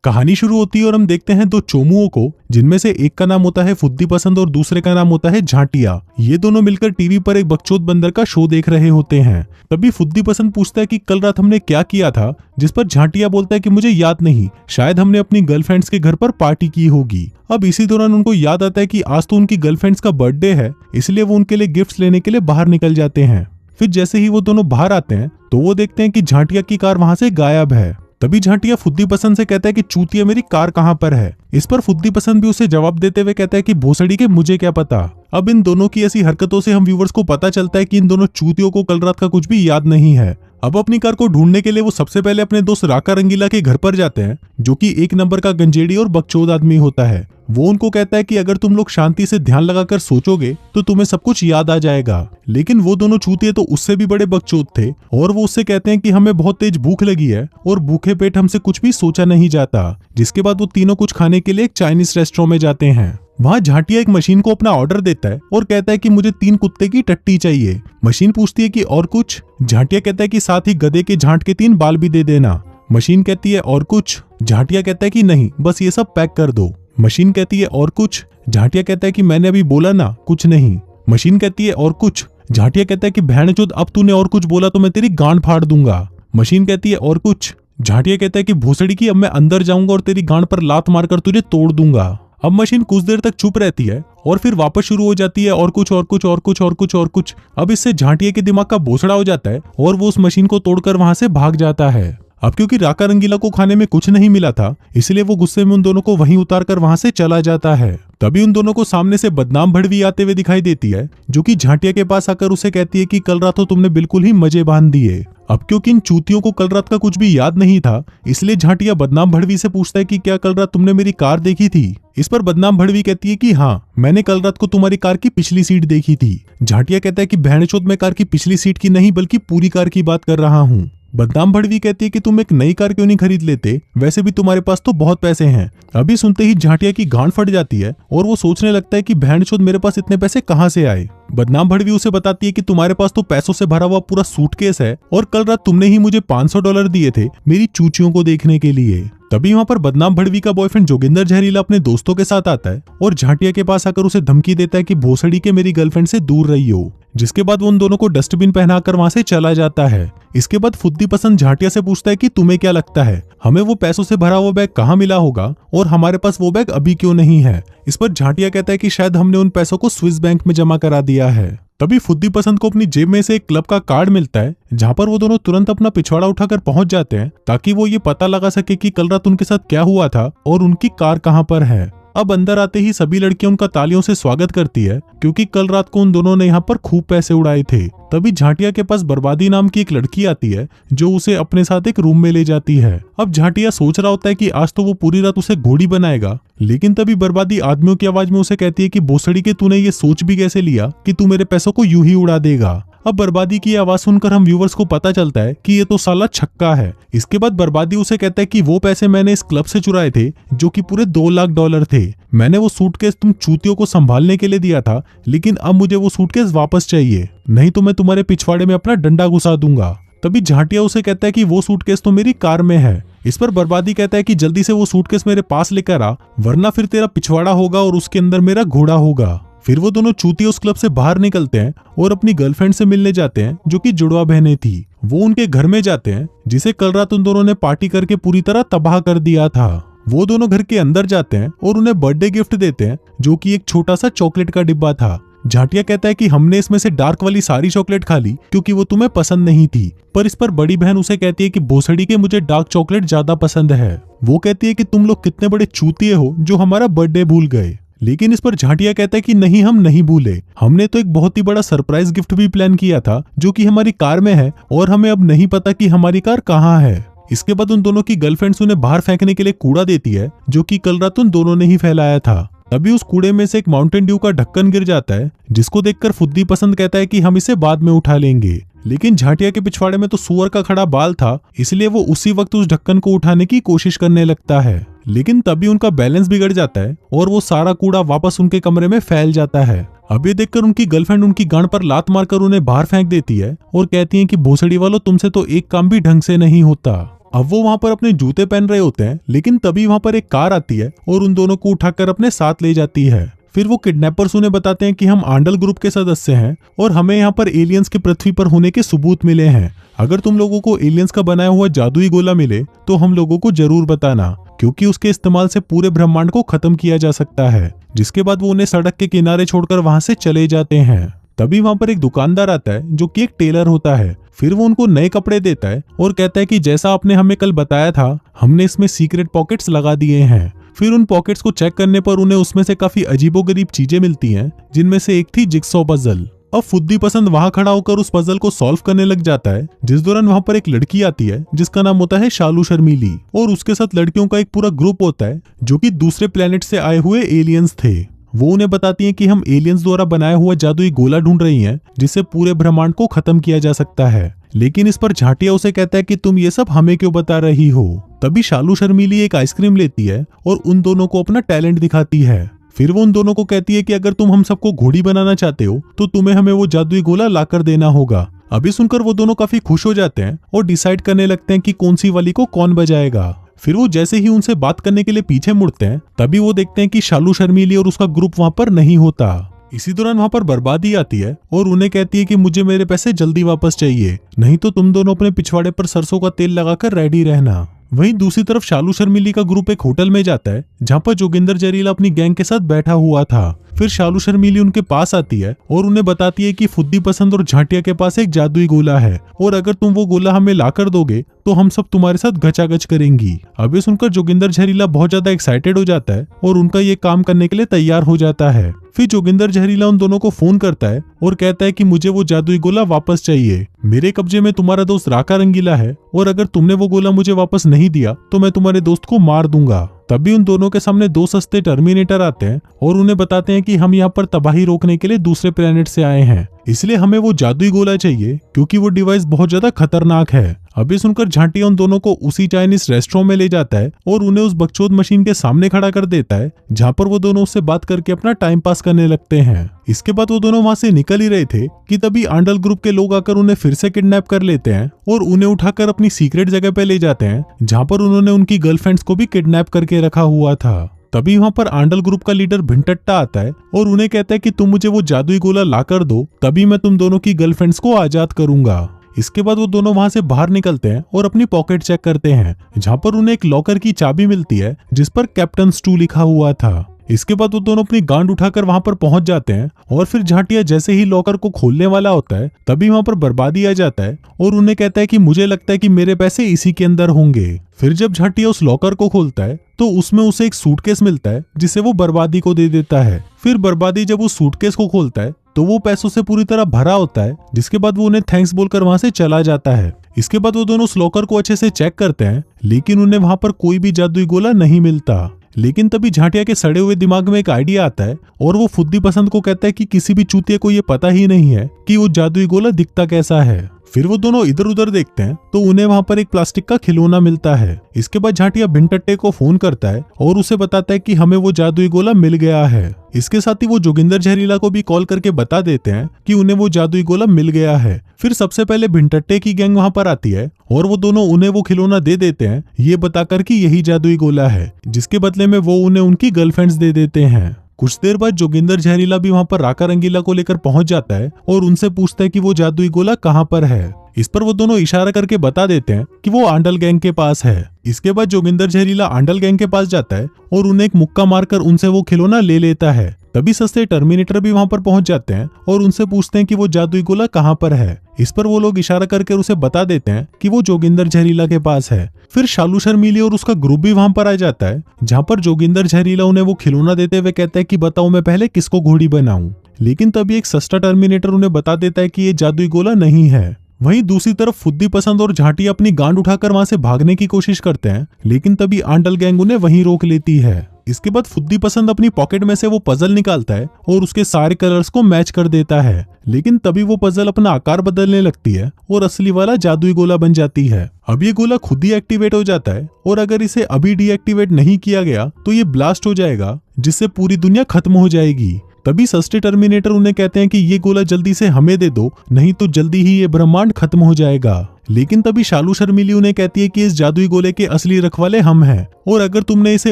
कहानी शुरू होती है और हम देखते हैं दो चोमुओं को, जिनमें से एक का नाम होता है फुद्दी पसंद और दूसरे का नाम होता है झाटिया। ये दोनों मिलकर टीवी पर एक बकचोद बंदर का शो देख रहे होते हैं। तभी फुद्दी पसंद पूछता है कि कल रात हमने क्या किया था, जिस पर झाटिया बोलता है कि मुझे याद नहीं, शायद हमने अपनी गर्लफ्रेंड्स के घर पर पार्टी की होगी। अब इसी दौरान उनको याद आता है कि आज तो उनकी गर्लफ्रेंड्स का बर्थडे है, इसलिए वो उनके लिए गिफ्ट्स लेने के लिए बाहर निकल जाते हैं। फिर जैसे ही वो दोनों बाहर आते हैं तो वो देखते हैं कि झाटिया की कार वहां से गायब है। तभी झाटिया फुद्दी पसंद से कहता है कि चूतिया मेरी कार कहाँ पर है। इस पर फुद्दी पसंद भी उसे जवाब देते हुए कहता है कि भोसड़ी के मुझे क्या पता। अब इन दोनों की ऐसी हरकतों से हम व्यूवर्स को पता चलता है कि इन दोनों चूतियों को कल रात का कुछ भी याद नहीं है। अब अपनी कार को ढूंढने के लिए वो सबसे पहले अपने दोस्त राका रंगीला के घर पर जाते हैं, जो कि एक नंबर का गंजेड़ी और बकचोद आदमी होता है। वो उनको कहता है कि अगर तुम लोग शांति से ध्यान लगाकर सोचोगे तो तुम्हें सब कुछ याद आ जाएगा। लेकिन वो दोनों चूतिए तो उससे भी बड़े बकचोद थे और वो उससे कहते हैं कि हमें बहुत तेज भूख लगी है और भूखे पेट हमसे कुछ भी सोचा नहीं जाता। जिसके बाद वो तीनों कुछ खाने के लिए एक चाइनीज रेस्टोरेंट में जाते हैं। वहाँ झाटिया एक मशीन को अपना ऑर्डर देता है और कहता है कि मुझे 3 कुत्ते की टट्टी चाहिए। मशीन पूछती है कि और कुछ। झाटिया कहता है कि साथ ही गधे के झांट के 3 बाल भी दे देना। मशीन कहती है और कुछ। झाटिया कहता है कि नहीं, बस ये सब पैक कर दो। मशीन कहती है और कुछ। झाटिया कहता है कि मैंने अभी बोला ना, कुछ नहीं। मशीन कहती है और कुछ। झाटिया कहता है कि भैंचोद अब तूने और कुछ बोला तो मैं तेरी गांड फाड़ दूंगा। मशीन कहती है और कुछ। झाटिया कहता है कि भोसड़ी की अब मैं अंदर जाऊंगा और तेरी गांड पर लात मारकर तुझे तोड़ दूंगा। अब मशीन कुछ देर तक चुप रहती है और फिर वापस शुरू हो जाती है और कुछ और कुछ और कुछ और कुछ और कुछ। अब इससे झाटिया के दिमाग का भोसड़ा हो जाता है और वो उस मशीन को तोड़कर वहां से भाग जाता है। अब क्योंकि राका रंगीला को खाने में कुछ नहीं मिला था, इसलिए वो गुस्से में उन दोनों को वहीं उतारकर वहां से चला जाता है। तभी उन दोनों को सामने से बदनाम भड़वी आते हुए दिखाई देती है, जो कि झाटिया के पास आकर उसे कहती है कि कल रात तो तुमने बिल्कुल ही मजे बांध दिए। अब क्योंकि इन चूतियों को कल रात का कुछ भी याद नहीं था, इसलिए झाटिया बदनाम भड़वी से पूछता है कि क्या कल रात तुमने मेरी कार देखी थी। इस पर बदनाम भड़वी कहती है कि हाँ, मैंने कल रात को तुम्हारी कार की पिछली सीट देखी थी। झाटिया कहता है कि भैंचोद मैं कार की पिछली सीट की नहीं बल्कि पूरी कार की बात कर रहा हूँ। बदनाम भड़वी कहती है कि तुम एक नई कार क्यों नहीं खरीद लेते, वैसे भी तुम्हारे पास तो बहुत पैसे हैं। अभी सुनते ही झाटिया की गांड फट जाती है और वो सोचने लगता है कि भैंचोद मेरे पास इतने पैसे कहां से आए। बदनाम भड़वी उसे बताती है कि तुम्हारे पास तो पैसों से भरा हुआ पूरा सूटकेस है और कल रात तुमने ही मुझे $500 दिए थे मेरी चूचियों को देखने के लिए। तभी वहां पर बदनाम भड़वी का बॉयफ्रेंड जोगिंदर जहरीला अपने दोस्तों के साथ आता है और झाटिया के पास आकर उसे धमकी देता है कि भोसड़ी के मेरी गर्लफ्रेंड से दूर रही हो। जिसके बाद वो उन दोनों को डस्टबिन पहनाकर वहां से चला जाता है। इसके बाद फुद्दी पसंद झाटिया से पूछता है कि तुम्हें क्या लगता है हमें वो पैसों से भरा हुआ बैग कहाँ मिला होगा और हमारे पास वो बैग अभी क्यों नहीं है। इस पर झाटिया कहता है कि शायद हमने उन पैसों को स्विस बैंक में जमा करा दिया है। तभी फुद्दी पसंद को अपनी जेब में से एक क्लब का कार्ड मिलता है, जहां पर वो दोनों तुरंत अपना पिछवाड़ा उठाकर पहुंच जाते हैं ताकि वो ये पता लगा सके कि कल रात उनके साथ क्या हुआ था और उनकी कार कहां पर है। अब अंदर आते ही सभी लड़कियां उनका तालियों से स्वागत करती है, क्योंकि कल रात को उन दोनों ने यहाँ पर खूब पैसे उड़ाए थे। तभी झाटिया के पास बर्बादी नाम की एक लड़की आती है, जो उसे अपने साथ एक रूम में ले जाती है। अब झाटिया सोच रहा होता है कि आज तो वो पूरी रात उसे घोड़ी बनाएगा, लेकिन तभी बर्बादी आदमियों की आवाज में उसे कहती है कि भोसड़ी के तूने ये सोच भी कैसे लिया कि तू मेरे पैसों को यूं ही उड़ा देगा। अब बर्बादी की आवाज सुनकर हम व्यूवर्स को पता चलता है कि ये तो साला छक्का है। इसके बाद बर्बादी उसे कहता है कि वो पैसे मैंने इस क्लब से चुराए थे, जो कि पूरे $2 लाख थे। मैंने वो सूटकेस तुम चूतियों को संभालने के लिए दिया था, लेकिन अब मुझे वो सूटकेस वापस चाहिए, नहीं तो मैं तुम्हारे पिछवाड़े में अपना डंडा घुसा दूंगा। तभी झाटिया उसे कहता है कि वो सूटकेस तो मेरी कार में है। इस पर बर्बादी कहता है कि जल्दी से वो सूटकेस मेरे पास लेकर आ, वरना फिर तेरा पिछवाड़ा होगा और उसके अंदर मेरा घोड़ा होगा। फिर वो दोनों चूतिया उस क्लब से बाहर निकलते हैं और अपनी गर्लफ्रेंड से मिलने जाते हैं, जो कि जुड़वा बहनें थी। वो उनके घर में जाते हैं, जिसे कल रात उन दोनों ने पार्टी करके पूरी तरह तबाह कर दिया था। वो दोनों घर के अंदर जाते हैं और उन्हें बर्थडे गिफ्ट देते हैं, जो कि एक छोटा सा चॉकलेट का डिब्बा था। झाटिया कहता है कि हमने इसमें से डार्क वाली सारी चॉकलेट खा ली क्योंकि वो तुम्हें पसंद नहीं थी। पर इस पर बड़ी बहन उसे कहती है कि भोसड़ी के मुझे डार्क चॉकलेट ज्यादा पसंद है। वो कहती है कि तुम लोग कितने बड़े चूतिए हो जो हमारा बर्थडे भूल गए। लेकिन इस पर झाटिया कहता है कि नहीं, हम नहीं भूले, हमने तो एक बहुत ही बड़ा सरप्राइज गिफ्ट भी प्लान किया था, जो कि हमारी कार में है और हमें अब नहीं पता कि हमारी कार कहाँ है। इसके बाद उन दोनों की गर्लफ्रेंड्स उन्हें बाहर फेंकने के लिए कूड़ा देती है, जो कि कल रात उन दोनों ने ही फैलाया था। तभी उस कूड़े में से एक माउंटेन ड्यू का ढक्कन गिर जाता है, जिसको देखकर फुद्दी पसंद कहता है कि हम इसे बाद में उठा लेंगे। लेकिन झाटिया के पिछवाड़े में तो सुअर का खड़ा बाल था, इसलिए वो उसी वक्त उस ढक्कन को उठाने की कोशिश करने लगता है। लेकिन तभी उनका बैलेंस बिगड़ जाता है और वो सारा कूड़ा वापस उनके कमरे में फैल जाता है। अब ये देखकर उनकी गर्लफ्रेंड उनकी गांड पर लात मारकर उन्हें बाहर फेंक देती है और कहती है कि भोसड़ी वालों, तुमसे तो एक काम भी ढंग से नहीं होता। अब वो वहां पर अपने जूते पहन रहे होते हैं, लेकिन तभी वहां पर एक कार आती है और उन दोनों को उठाकर अपने साथ ले जाती है। फिर वो किडनैपर्स उन्हें बताते हैं कि हम आंडल ग्रुप के सदस्य हैं और हमें यहाँ पर एलियंस के पृथ्वी पर होने के सबूत मिले हैं। अगर तुम लोगों को एलियंस का बनाया हुआ जादुई गोला मिले तो हम लोगों को जरूर बताना, क्योंकि उसके इस्तेमाल से पूरे ब्रह्मांड को खत्म किया जा सकता है। जिसके बाद वो उन्हें सड़क के किनारे छोड़कर वहां से चले जाते हैं। तभी वहां पर एक दुकानदार आता है जो कि एक टेलर होता है। फिर वो उनको नए कपड़े देता है और कहता है कि जैसा आपने हमें कल बताया था, हमने इसमें सीक्रेट पॉकेट्स लगा दिए हैं। फिर उन पॉकेट्स को चेक करने पर उन्हें उसमें से काफी अजीबोगरीब चीजें मिलती हैं, जिनमें से एक थी जिगसॉ पजल। अब फुद्दी पसंद वहां खड़ा होकर उस पजल को सॉल्व करने लग जाता है, जिस दौरान वहां पर एक लड़की आती है जिसका नाम होता है शालू शर्मीली, और उसके साथ लड़कियों का एक पूरा ग्रुप होता है जो कि दूसरे प्लेनेट से आए हुए एलियंस थे। वो उन्हें बताती हैं कि हम एलियंस द्वारा बनाया हुआ जादुई गोला ढूंढ रही हैं, जिससे पूरे ब्रह्मांड को खत्म किया जा सकता है। लेकिन इस पर झाटिया उसे कहता है कि तुम ये सब हमें क्यों बता रही हो। तभी शालू शर्मीली एक आइसक्रीम लेती है और उन दोनों को अपना टैलेंट दिखाती है। फिर वो उन दोनों को कहती है कि अगर तुम हम सबको घोड़ी बनाना चाहते हो तो तुम्हें हमें वो जादुई गोला लाकर देना होगा। अभी सुनकर वो दोनों काफी खुश हो जाते हैं और डिसाइड करने लगते हैं कि कौन सी वाली को कौन बजाएगा। फिर वो जैसे ही उनसे बात करने के लिए पीछे मुड़ते हैं, तभी वो देखते हैं कि शालू शर्मीली और उसका ग्रुप वहां पर नहीं होता। इसी दौरान वहां पर बर्बादी आती है और उन्हें कहती है कि मुझे मेरे पैसे जल्दी वापस चाहिए, नहीं तो तुम दोनों अपने पिछवाड़े पर सरसों का तेल लगाकर रेडी रहना। वहीं दूसरी तरफ शालू शर्मीली का ग्रुप एक होटल में जाता है जहां पर जोगिंदर जहरीला अपनी गैंग के साथ बैठा हुआ था। फिर शालू शर्मीली उनके पास आती है और उन्हें बताती है कि फुद्दी पसंद और झाटिया के पास एक जादुई गोला है और अगर तुम वो गोला हमें लाकर दोगे तो हम सब तुम्हारे साथ गचागच करेंगी। अब ये सुनकर जोगिंदर जहरीला बहुत ज्यादा एक्साइटेड हो जाता है और उनका ये काम करने के लिए तैयार हो जाता है। फिर जोगिंदर जहरीला उन दोनों को फोन करता है और कहता है कि मुझे वो जादुई गोला वापस चाहिए। मेरे कब्जे में तुम्हारा दोस्त राका रंगीला है और अगर तुमने वो गोला मुझे वापस नहीं दिया तो मैं तुम्हारे दोस्त को मार दूंगा। तभी उन दोनों के सामने दो सस्ते टर्मिनेटर आते हैं और उन्हें बताते हैं कि हम यहाँ पर तबाही रोकने के लिए दूसरे प्लेनेट से आए हैं, इसलिए हमें वो जादुई गोला चाहिए क्योंकि वो डिवाइस बहुत ज्यादा खतरनाक है। अभी सुनकर झाटिया उन दोनों को उसी चाइनीज रेस्टोरेंट में ले जाता है और उन्हें उस बकचोद मशीन के सामने खड़ा कर देता है, जहाँ पर वो दोनों उससे बात करके अपना टाइम पास करने लगते हैं। इसके बाद वो दोनों वहां से निकल ही रहे थे कि तभी आंडल ग्रुप के लोग आकर उन्हें फिर से किडनैप कर लेते हैं और उन्हें उठाकर अपनी सीक्रेट जगह पे ले जाते हैं, जहाँ पर उन्होंने उनकी गर्लफ्रेंड्स को भी किडनैप करके रखा हुआ था। तभी वहां पर आंडल ग्रुप का लीडर भिंटट्टा आता है और उन्हें कहता है कि तुम मुझे वो जादुई गोला लाकर दो, तभी मैं तुम दोनों की गर्लफ्रेंड्स को आजाद करूंगा। इसके बाद वो दोनों वहां से बाहर निकलते हैं और अपनी पॉकेट चेक करते हैं, जहां पर उन्हें एक लॉकर की चाबी मिलती है जिस पर कैप्टन स्टू लिखा हुआ था। इसके बाद वो दोनों अपनी गांड उठाकर वहां पर पहुंच जाते हैं और फिर झाटिया जैसे ही लॉकर को खोलने वाला होता है तभी वहां पर बर्बादी आ जाता है और उन्हें कहता है कि मुझे लगता है कि मेरे पैसे इसी के अंदर होंगे। फिर जब झाटिया उस लॉकर को खोलता है तो उसमें उसे एक सूटकेस मिलता है जिसे वो बर्बादी को दे देता है। फिर बर्बादी जब उस सूटकेस को खोलता है तो वो पैसों से पूरी तरह भरा होता है, जिसके बाद वो उन्हें थैंक्स बोलकर वहां से चला जाता है। इसके बाद वो दोनों उस लॉकर को अच्छे से चेक करते हैं, लेकिन उन्हें वहां पर कोई भी जादुई गोला नहीं मिलता। लेकिन तभी झाटिया के सड़े हुए दिमाग में एक आइडिया आता है और वो फुद्दी पसंद को कहता है कि किसी भी चूतिया को ये पता ही नहीं है कि वो जादुई गोला दिखता कैसा है। फिर वो दोनों इधर उधर देखते हैं तो उन्हें वहां पर एक प्लास्टिक का खिलौना मिलता है। इसके बाद झाटिया भिंटट्टे को फोन करता है और उसे बताता है कि हमें वो जादुई गोला मिल गया है। इसके साथ ही वो जोगिंदर जहरीला को भी कॉल करके बता देते हैं कि उन्हें वो जादुई गोला मिल गया है। फिर सबसे पहले भिंटट्टे की गैंग वहां पर आती है और वो दोनों उन्हें वो खिलौना दे देते हैं, ये बताकर कि यही जादुई गोला है, जिसके बदले में वो उन्हें उनकी गर्लफ्रेंड्स दे देते हैं। कुछ देर बाद जोगिंदर जहरीला भी वहां पर राका रंगीला को लेकर पहुंच जाता है और उनसे पूछता है कि वो जादुई गोला कहां पर है। इस पर वो दोनों इशारा करके बता देते हैं कि वो आंडल गैंग के पास है। इसके बाद जोगिंदर जहरीला आंडल गैंग के पास जाता है और उन्हें एक मुक्का मारकर उनसे वो खिलौना ले लेता है। तभी सस्ते टर्मिनेटर भी वहां पर पहुंच जाते हैं और उनसे पूछते हैं कि वो जादुई गोला कहां पर है। इस पर वो लोग इशारा करके उसे बता देते हैं कि वो जोगिंदर जहरीला के पास है। फिर शालू शर्मीली और उसका ग्रुप भी वहां पर आ जाता है, जहां पर जोगिंदर जहरीला उन्हें वो खिलौना देते हुए कहता है कि बताओ मैं पहले किसको घोड़ी बनाऊं। लेकिन तभी एक सस्ता टर्मिनेटर उन्हें बता देता है कि ये जादुई गोला नहीं है। वहीं दूसरी तरफ फुद्दी पसंद और झाटिया अपनी गांड उठाकर वहां से भागने की कोशिश करते हैं, लेकिन तभी आंडल गैंग उन्हें वहीं रोक लेती है। इसके बाद फुद्दी पसंद अपनी पॉकेट में से वो पजल निकालता है और उसके सारे कलर्स को मैच कर देता है, लेकिन तभी वो पजल अपना आकार बदलने लगती है और असली वाला जादुई गोला बन जाती है। अब ये गोला खुद ही एक्टिवेट हो जाता है और अगर इसे अभी डीएक्टिवेट नहीं किया गया तो ये ब्लास्ट हो जाएगा, जिससे पूरी दुनिया खत्म हो जाएगी। तभी सस्ते टर्मिनेटर उन्हें कहते हैं कि ये गोला जल्दी से हमें दे दो, नहीं तो जल्दी ही ये ब्रह्मांड खत्म हो जाएगा। लेकिन तभी शालू शर्मिली उन्हें कहती है कि इस जादुई गोले के असली रखवाले हम हैं और अगर तुमने इसे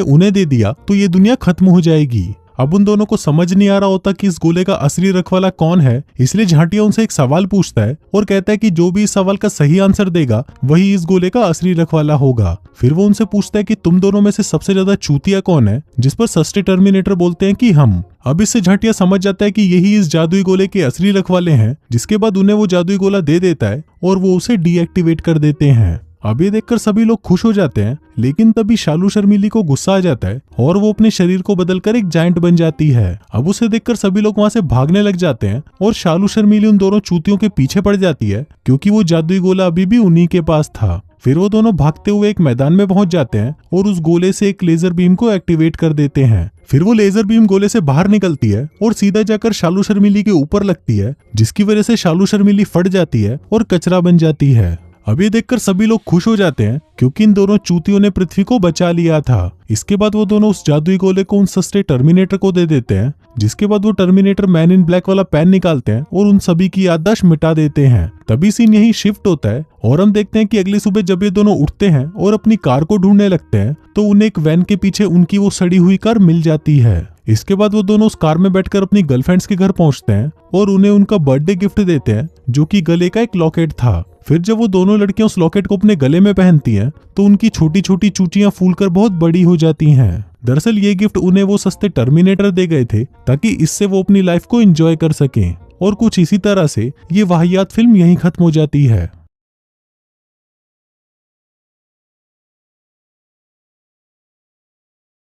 उन्हें दे दिया तो ये दुनिया खत्म हो जाएगी। अब उन दोनों को समझ नहीं आ रहा होता कि इस गोले का असली रखवाला कौन है, इसलिए झांटिया उनसे एक सवाल पूछता है और कहता है कि जो भी इस सवाल का सही आंसर देगा वही इस गोले का असली रखवाला होगा। फिर वो उनसे पूछता है कि तुम दोनों में से सबसे ज्यादा चूतिया कौन है, जिस पर सस्ते टर्मिनेटर बोलते हैं कि हम। अब इससे झांटिया समझ जाता है कि यही इस जादुई गोले के असली रखवाले हैं, जिसके बाद उन्हें वो जादुई गोला दे देता है और वो उसे डीएक्टिवेट कर देते हैं। अब ये देखकर सभी लोग खुश हो जाते हैं, लेकिन तभी शालू शर्मिली को गुस्सा आ जाता है और वो अपने शरीर को बदलकर एक जायंट बन जाती है। अब उसे देखकर सभी लोग वहां से भागने लग जाते हैं और शालू शर्मिली उन दोनों चूतियों के पीछे पड़ जाती है, क्योंकि वो जादुई गोला अभी भी उन्हीं के पास था। फिर वो दोनों भागते हुए एक मैदान में पहुंच जाते हैं और उस गोले से एक लेजर बीम को एक्टिवेट कर देते हैं। फिर वो लेजर बीम गोले से बाहर निकलती है और सीधा जाकर शालू शर्मिली के ऊपर लगती है, जिसकी वजह से शालू शर्मिली फट जाती है और कचरा बन जाती है। अब ये देखकर सभी लोग खुश हो जाते हैं, क्योंकि इन दोनों चूतियों ने पृथ्वी को बचा लिया था। इसके बाद वो दोनों उस जादुई गोले को उन सस्ते टर्मिनेटर को दे देते हैं, जिसके बाद वो टर्मिनेटर मैन इन ब्लैक वाला पेन निकालते हैं और उन सभी की याददाश्त मिटा देते हैं। तभी सीन यही शिफ्ट होता है और हम देखते हैं कि अगली सुबह जब ये दोनों उठते हैं और अपनी कार को ढूंढने लगते हैं तो उन्हें एक वैन के पीछे उनकी वो सड़ी हुई कार मिल जाती है। इसके बाद वो दोनों उस कार में बैठकर अपनी गर्लफ्रेंड्स के घर पहुंचते हैं और उन्हें उनका बर्थडे गिफ्ट देते हैं, जो कि गले का एक लॉकेट था। फिर जब वो दोनों लड़कियां उस लॉकेट को अपने गले में पहनती हैं तो उनकी छोटी छोटी चूटियां फूलकर बहुत बड़ी हो जाती हैं। दरअसल ये गिफ्ट उन्हें वो सस्ते टर्मिनेटर दे गए थे ताकि इससे वो अपनी लाइफ को एंजॉय कर सकें। और कुछ इसी तरह से ये वाहियात फिल्म यहीं खत्म हो जाती है।